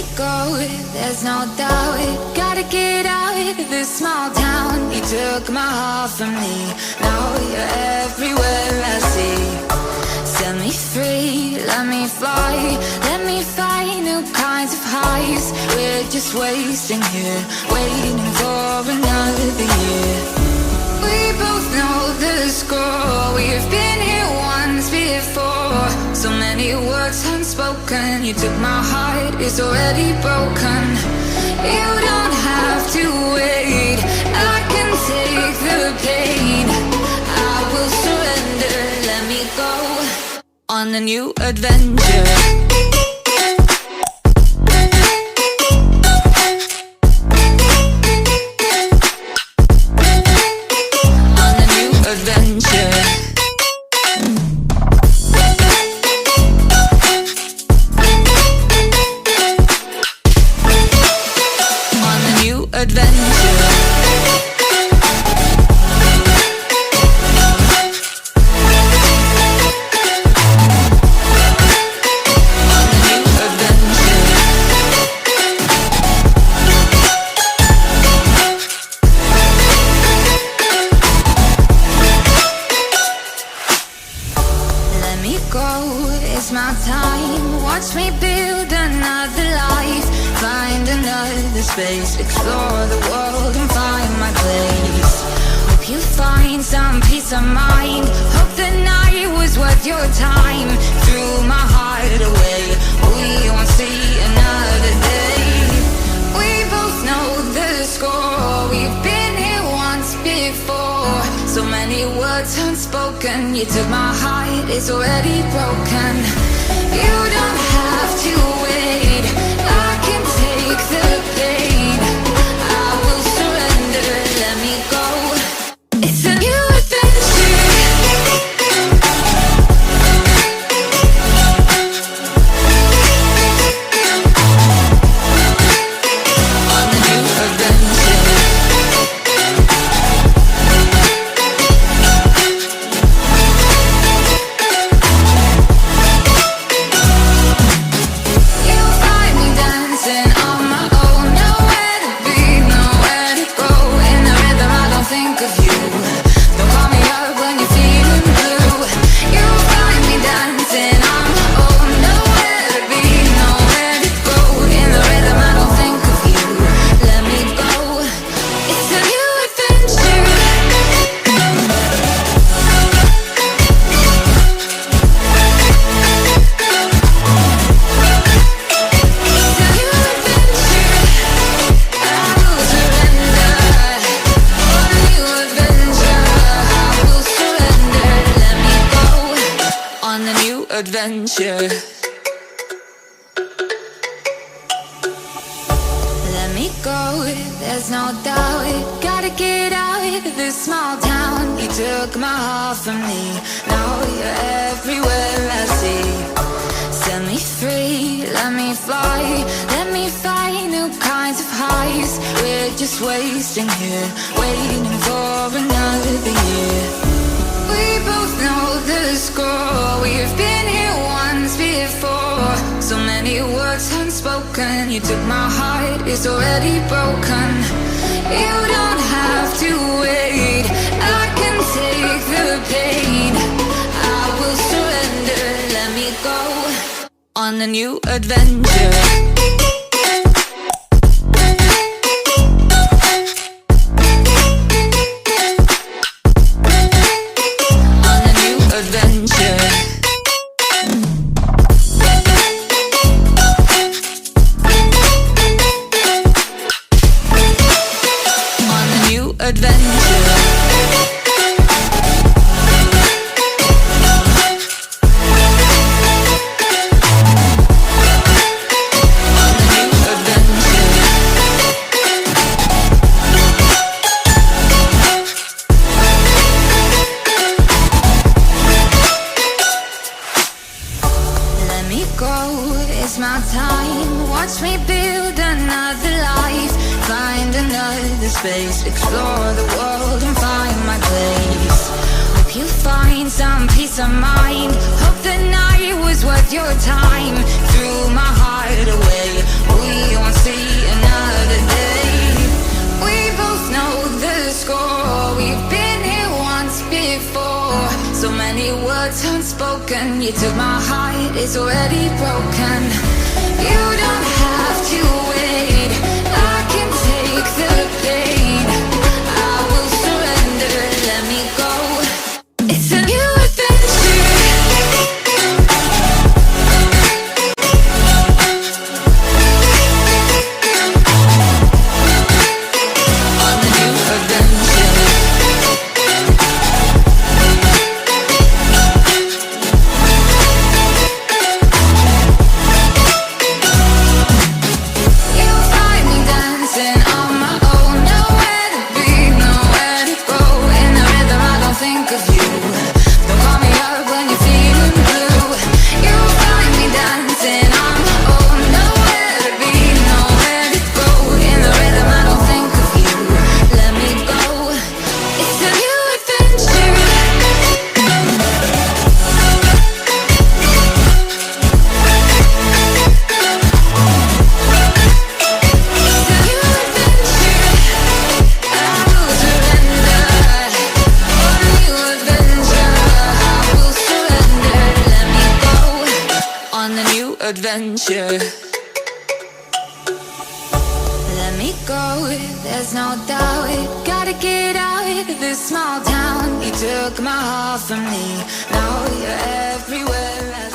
me go, there's no doubt. Gotta get out of this small town. You took my heart from me, now you're everywhere I see. Set me free, let me fly, let me find new kinds of highs. We're just wasting here, waiting for another year. We both know the score, we've been here once before. So many words unspoken, you took my heart, it's already broken. You don't have to wait, I can take the pain. I will surrender, let me go on a new adventure. It's my time, watch me build another life. Find another space, explore the world and find my place. Hope you find some peace of mind, hope the night was worth your time. Threw my heart away, we won't see another day. We both know the score, we've been here once before. So many words unspoken, you took my heart, it's already broken. You don't have to wait, I can take the pain. I will surrender, let me go. It's a new adventure. On a new adventure. Adventure. Let me go, there's no doubt. Gotta get out of this small town. You took my heart from me, now you're everywhere I see. Set me free, let me fly, let me find new kinds of highs. We're just wasting here, waiting for another year. We both know the score, we've been here once before. So many words unspoken, you took my heart, it's already broken. You don't have to wait, I can take the pain. I will surrender, let me go on a new adventure. It's my time, watch me build another life. Find another space, explore the world and find my place. Hope you find some peace of mind, hope the night was worth your time. Threw my heart away, we So many words unspoken. You took my heart, it's already broken. You don't have to wait, I can take the pain. I will surrender, let me go. It's a new adventure. On the new adventure. You'll find me dancing on my own. Nowhere to be, nowhere to go. In the rhythm I don't think of you. Don't call me up when you're feeling blue. You'll find me dancing on my own. Nowhere to be, nowhere to go. In the rhythm I don't think of you. Let me go. It's a new adventure. On the new adventure. Let me go, there's no doubt. Gotta get out of this small town. You took my heart from me. Now you're everywhere I